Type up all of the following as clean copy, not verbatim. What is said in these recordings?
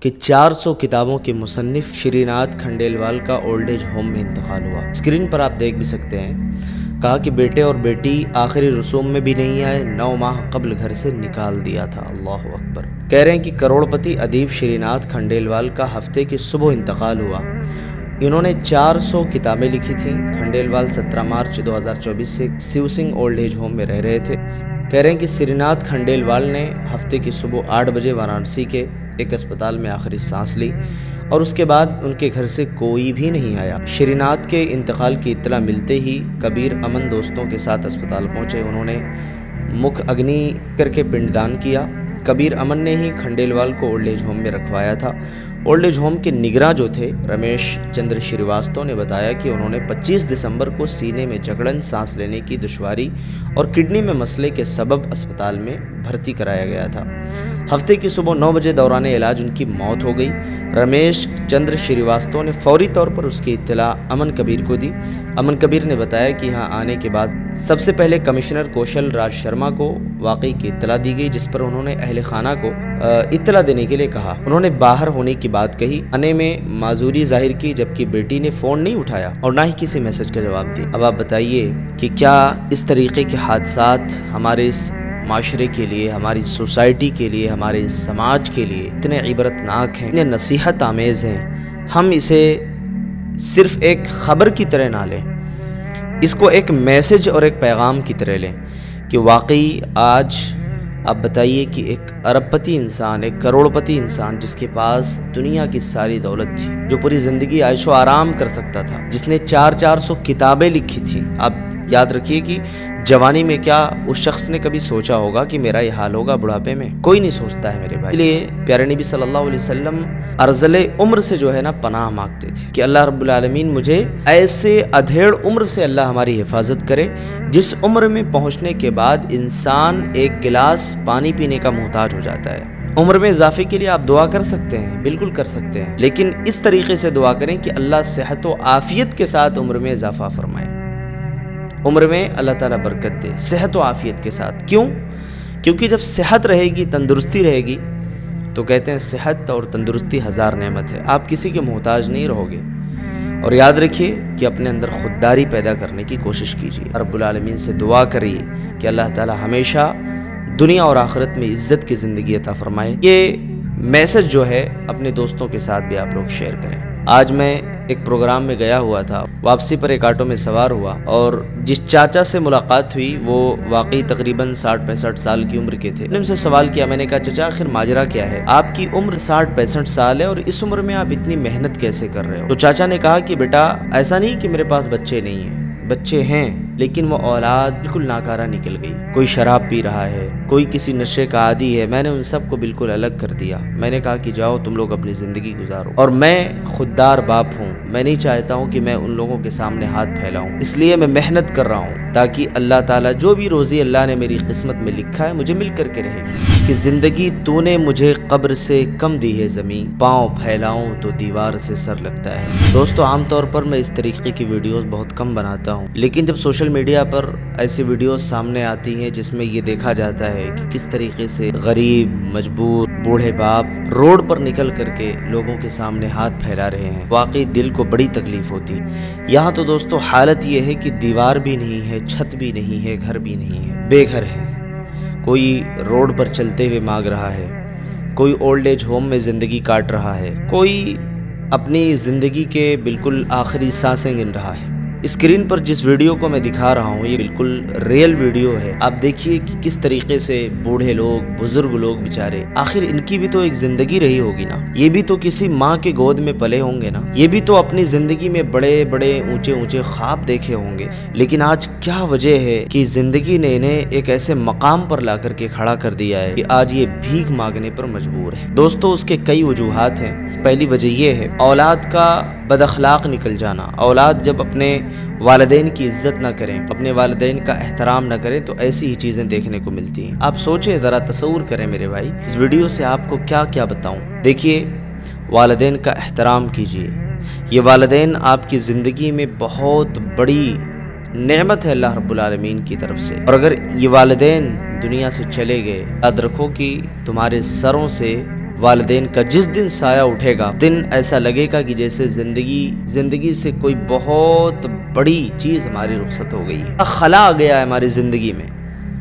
کہ 400 کتابوں کے مصنف شری ناتھ کھنڈیلوال کا اولڈ ایج ہوم میں انتقال ہوا۔ اسکرین پر آپ دیکھ بھی سکتے ہیں، کہا کہ بیٹے اور بیٹی آخری رسوم میں بھی نہیں آئے، 9 ماہ قبل گھر سے نکال دیا تھا۔ اللہ اکبر۔ کہہ رہے ہیں کہ کروڑ پتی ادیب شری ناتھ کھنڈیلوال کا ہفتے کی صبح انتقال ہوا۔ انہوں نے 400 کتابیں لکھی تھیں۔ کھنڈیلوال 17 مارچ 2024 سے سیو سنگھ اولڈ ایج ہوم میں رہ رہے تھے۔ کہہ رہے ہیں کہ شری ناتھ کھنڈیلوال نے ہفتے کی صبح 8 بجے وارانسی کے ایک اسپتال میں آخری سانس لی اور اس کے بعد ان کے گھر سے کوئی بھی نہیں آیا۔ شری ناتھ کے انتقال کی اطلاع ملتے ہی کبیر امن دوستوں کے ساتھ اسپتال پہنچے۔ انہوں نے مکھ اگنی کر کے پنڈ دان کیا۔ کبیر امن نے ہی کھنڈیلوال کو اولڈ ایج ہوم میں رکھوایا تھا۔ اولڈ ایج ہوم کے نگراں جو تھے رمیش چندر شریواستو نے بتایا کہ انہوں نے 25 دسمبر کو سینے میں جکڑن، سانس لینے کی دشواری اور کڈنی میں مسئلے کے سبب اسپتال میں بھرتی کرایا گیا تھا۔ ہفتے کی صبح 9 بجے دوران علاج ان کی موت ہو گئی۔ رمیش چندر شریواستو نے فوری طور پر اس کی اطلاع امن کبیر کو دی۔ امن کبیر نے بتایا کہ یہاں آنے کے بعد سب سے پہلے کمشنر کوشل راج شرما کو واقعے کی اطلاع دی گئی، جس پر انہوں نے اہل خانہ کو اطلاع دینے کے لیے کہا۔ انہوں نے باہر ہونے کی بات کہی، آنے میں معذوری ظاہر کی، جبکہ بیٹی نے فون نہیں اٹھایا اور نہ ہی کسی میسج کا جواب دیا۔ اب آپ بتائیے کہ کیا اس طریقے کے حادثات ہمارے اس معاشرے کے لیے، ہماری سوسائٹی کے لیے، ہمارے سماج کے لیے اتنے عبرتناک ہیں، اتنے نصیحت آمیز ہیں، ہم اسے صرف ایک خبر کی طرح نہ لیں، اس کو ایک میسج اور ایک پیغام کی طرح لیں کہ واقعی آج آپ بتائیے کہ ایک ارب پتی انسان، ایک کروڑ پتی انسان جس کے پاس دنیا کی ساری دولت تھی، جو پوری زندگی عیش و آرام کر سکتا تھا، جس نے 400 کتابیں لکھی تھیں۔ آپ یاد رکھیے کہ جوانی میں کیا اس شخص نے کبھی سوچا ہوگا کہ میرا یہ حال ہوگا بڑھاپے میں؟ کوئی نہیں سوچتا ہے میرے بھائی۔ اس لیے پیارے نبی صلی اللہ علیہ وسلم ارذل عمر سے جو ہے نا پناہ مانگتے تھے کہ اللہ رب العالمین مجھے ایسے ادھیڑ عمر سے اللہ ہماری حفاظت کرے جس عمر میں پہنچنے کے بعد انسان ایک گلاس پانی پینے کا محتاج ہو جاتا ہے۔ عمر میں اضافے کے لیے آپ دعا کر سکتے ہیں، بالکل کر سکتے ہیں، لیکن اس طریقے سے دعا کریں کہ اللہ صحت و عافیت کے ساتھ عمر میں اضافہ فرمائے، عمر میں اللہ تعالیٰ برکت دے، صحت و عافیت کے ساتھ۔ کیوں؟ کیونکہ جب صحت رہے گی، تندرستی رہے گی، تو کہتے ہیں صحت اور تندرستی 1000 نعمت ہے، آپ کسی کے محتاج نہیں رہو گے۔ اور یاد رکھیے کہ اپنے اندر خودداری پیدا کرنے کی کوشش کیجیے، رب العالمین سے دعا کریے کہ اللہ تعالیٰ ہمیشہ دنیا اور آخرت میں عزت کی زندگی عطا فرمائے۔ یہ میسج جو ہے اپنے دوستوں کے ساتھ بھی آپ لوگ شیئر کریں۔ آج میں ایک پروگرام میں گیا ہوا تھا، واپسی پر ایک آٹو میں سوار ہوا اور جس چاچا سے ملاقات ہوئی وہ واقعی تقریباً 60-65 سال کی عمر کے تھے۔ میں نے ان سے سوال کیا، میں نے کہا چچا آخر ماجرا کیا ہے؟ آپ کی عمر 60-65 سال ہے اور اس عمر میں آپ اتنی محنت کیسے کر رہے ہو؟ تو چاچا نے کہا کہ بیٹا ایسا نہیں کہ میرے پاس بچے نہیں ہیں، بچے ہیں لیکن وہ اولاد بالکل ناکارہ نکل گئی۔ کوئی شراب پی رہا ہے، کوئی کسی نشے کا عادی ہے، میں نے ان سب کو بالکل الگ کر دیا۔ میں نے کہا کہ جاؤ تم لوگ اپنی زندگی گزارو، اور میں خوددار باپ ہوں، میں نہیں چاہتا ہوں کہ میں ان لوگوں کے سامنے ہاتھ پھیلاؤں، اس لیے میں محنت کر رہا ہوں تاکہ اللہ تعالیٰ جو بھی روزی اللہ نے میری قسمت میں لکھا ہے مجھے مل کر کے رہے گی کہ زندگی تو نے مجھے قبر سے کم دی ہے زمین، پاؤں پھیلاؤں تو دیوار سے سر لگتا ہے۔ دوستو عام طور پر میں اس طریقے کی ویڈیوز بہت کم بناتا ہوں، لیکن جب سوشل میڈیا پر ایسی ویڈیوز سامنے آتی ہیں جس میں یہ دیکھا جاتا ہے کہ کس طریقے سے غریب، مجبور، بوڑھے باپ روڈ پر نکل کر کے لوگوں کے سامنے ہاتھ پھیلا رہے ہیں، واقعی دل کو بڑی تکلیف ہوتی ہے۔ یہاں تو دوستو حالت یہ ہے کہ دیوار بھی نہیں ہے، چھت بھی نہیں ہے، گھر بھی نہیں ہے، بے گھر ہے۔ کوئی روڈ پر چلتے ہوئے مانگ رہا ہے، کوئی اولڈ ایج ہوم میں زندگی کاٹ رہا ہے، کوئی اپنی زندگی کے بالکل آخری سانسیں گن رہا ہے۔ اسکرین پر جس ویڈیو کو میں دکھا رہا ہوں یہ بالکل ریئل ویڈیو ہے۔ آپ دیکھیے کہ کس طریقے سے بوڑھے لوگ، بزرگ لوگ بیچارے، آخر ان کی بھی تو ایک زندگی رہی ہوگی نا، یہ بھی تو کسی ماں کے گود میں پلے ہوں گے نا، یہ بھی تو اپنی زندگی میں بڑے بڑے اونچے اونچے خواب دیکھے ہوں گے، لیکن آج کیا وجہ ہے کہ زندگی نے انہیں ایک ایسے مقام پر لا کر کے کھڑا کر دیا ہے کہ آج یہ بھیک مانگنے پر مجبور ہے۔ دوستو اس کے کئی وجوہات ہیں۔ پہلی وجہ یہ ہے اولاد کا بد اخلاق نکل جانا۔ اولاد جب اپنے والدین کی عزت نہ کریں، اپنے والدین کا احترام نہ کریں تو ایسی ہی چیزیں دیکھنے کو ملتی ہیں۔ آپ سوچیں، ذرا تصور کریں میرے بھائی، اس ویڈیو سے آپ کو کیا کیا بتاؤں۔ دیکھیے، والدین کا احترام کیجیے، یہ والدین آپ کی زندگی میں بہت بڑی نعمت ہے اللہ رب العالمین کی طرف سے، اور اگر یہ والدین دنیا سے چلے گئے، یاد رکھو کہ تمہارے سروں سے والدین کا جس دن سایہ اٹھے گا دن ایسا لگے گا کہ جیسے زندگی سے کوئی بہت بڑی چیز ہماری رخصت ہو گئی ہے، خلا آ گیا ہے ہماری زندگی میں،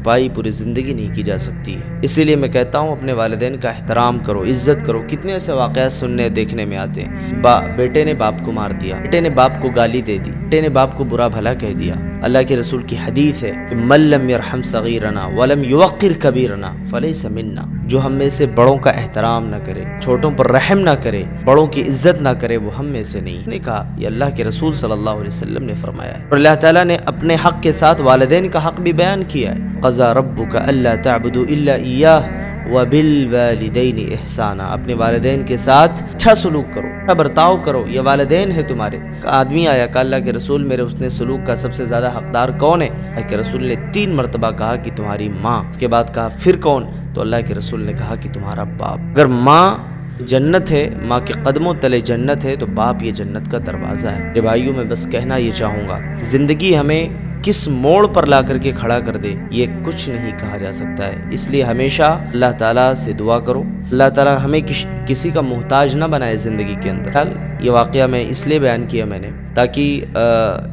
پائی پوری زندگی نہیں کی جا سکتی ہے۔ اسی لیے میں کہتا ہوں اپنے والدین کا احترام کرو، عزت کرو۔ کتنے ایسے واقعات سننے دیکھنے میں آتے ہیں، بیٹے نے باپ کو مار دیا، بیٹے نے باپ کو گالی دے دی، بیٹے نے باپ کو برا بھلا کہہ دیا۔ اللہ کے رسول کی حدیث ہے کہ من لم یرحم صغیرنا ولم یوقر کبیرنا فلیس منا، جو ہم میں سے بڑوں کا احترام نہ کرے، چھوٹوں پر رحم نہ کرے، بڑوں کی عزت نہ کرے، وہ ہم میں سے نہیں۔ نے کہا یہ اللہ کے رسول صلی اللہ علیہ وسلم نے فرمایا ہے، اور اللہ تعالیٰ نے اپنے حق کے ساتھ والدین کا حق بھی بیان کیا ہے۔ قضا ربک الا تعبدوا الا ایاہ وبالوالدین احسانا، اپنے والدین کے ساتھ اچھا سلوک کرو، اچھا برتاؤ کرو، یہ والدین ہے تمہارے۔ آدمی آیا کہ اللہ کے رسول میرے حسن سلوک کا سب سے زیادہ حقدار کون ہے؟ اللہ کے رسول نے 3 مرتبہ کہا کہ تمہاری ماں، اس کے بعد کہا پھر کون؟ تو اللہ کے رسول نے کہا کہ تمہارا باپ۔ اگر ماں جنت ہے، ماں کے قدموں تلے جنت ہے، تو باپ یہ جنت کا دروازہ ہے۔ میرے بھائیوں میں بس کہنا یہ چاہوں گا، زندگی ہمیں کس موڑ پر لا کر کے کھڑا کر دے یہ کچھ نہیں کہا جا سکتا ہے، اس لیے ہمیشہ اللہ تعالیٰ سے دعا کرو، اللہ تعالیٰ ہمیں کسی کا محتاج نہ بنائے زندگی کے اندر۔ یہ واقعہ میں اس لیے بیان کیا میں نے تاکہ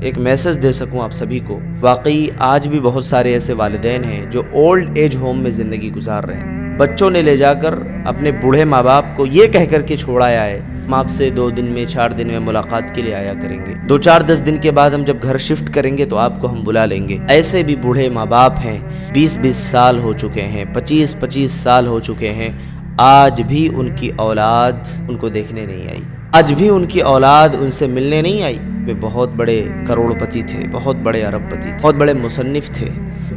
ایک میسج دے سکوں آپ سبھی کو۔ واقعی آج بھی بہت سارے ایسے والدین ہیں جو اولڈ ایج ہوم میں زندگی گزار رہے ہیں، بچوں نے لے جا کر اپنے بوڑھے ماں باپ کو یہ کہہ کر کے چھوڑایا ہے ہم آپ سے 2 دن میں 4 دن میں ملاقات کے لیے آیا کریں گے، 2-4-10 دن کے بعد ہم جب گھر شفٹ کریں گے تو آپ کو ہم بلا لیں گے۔ ایسے بھی بوڑھے ماں باپ ہیں، 20-20 سال ہو چکے ہیں، 25-25 سال ہو چکے ہیں، آج بھی ان کی اولاد ان کو دیکھنے نہیں آئی، آج بھی ان کی اولاد ان سے ملنے نہیں آئی۔ وہ بہت بڑے کروڑ پتی تھے، بہت بڑے ارب پتی تھے، بہت بڑے مصنف تھے،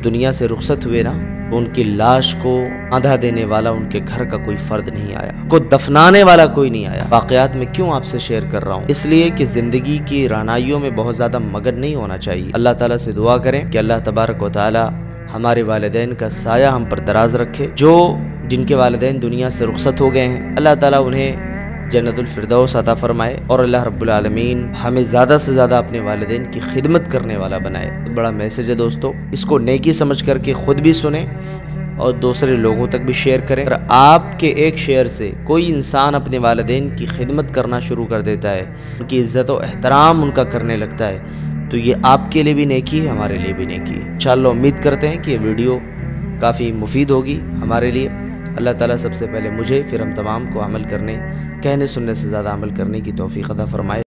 دنیا سے رخصت ہوئے نا، ان کی لاش کو آدھا دینے والا ان کے گھر کا کوئی فرد نہیں آیا، کو دفنانے والا کوئی نہیں آیا۔ واقعات میں کیوں آپ سے شیئر کر رہا ہوں؟ اس لیے کہ زندگی کی رعنائیوں میں بہت زیادہ مگن نہیں ہونا چاہیے۔ اللہ تعالیٰ سے دعا کریں کہ اللہ تبارک و تعالیٰ ہمارے والدین کا سایہ ہم پر دراز رکھے، جن کے والدین دنیا سے رخصت ہو گئے ہیں، اللہ تعالیٰ انہیں جنت الفردوس عطا فرمائے، اور اللہ رب العالمین ہمیں زیادہ سے زیادہ اپنے والدین کی خدمت کرنے والا بنائے۔ بڑا میسج ہے دوستو، اس کو نیکی سمجھ کر کے خود بھی سنیں اور دوسرے لوگوں تک بھی شیئر کریں۔ اگر آپ کے ایک شیئر سے کوئی انسان اپنے والدین کی خدمت کرنا شروع کر دیتا ہے، ان کی عزت و احترام ان کا کرنے لگتا ہے، تو یہ آپ کے لیے بھی نیکی ہے، ہمارے لیے بھی نیکی ہے۔ انشاءاللہ امید کرتے ہیں کہ یہ ویڈیو کافی مفید ہوگی ہمارے لیے۔ اللہ تعالیٰ سب سے پہلے مجھے، پھر ہم تمام کو عمل کرنے، کہنے سننے سے زیادہ عمل کرنے کی توفیق عطا فرمائے۔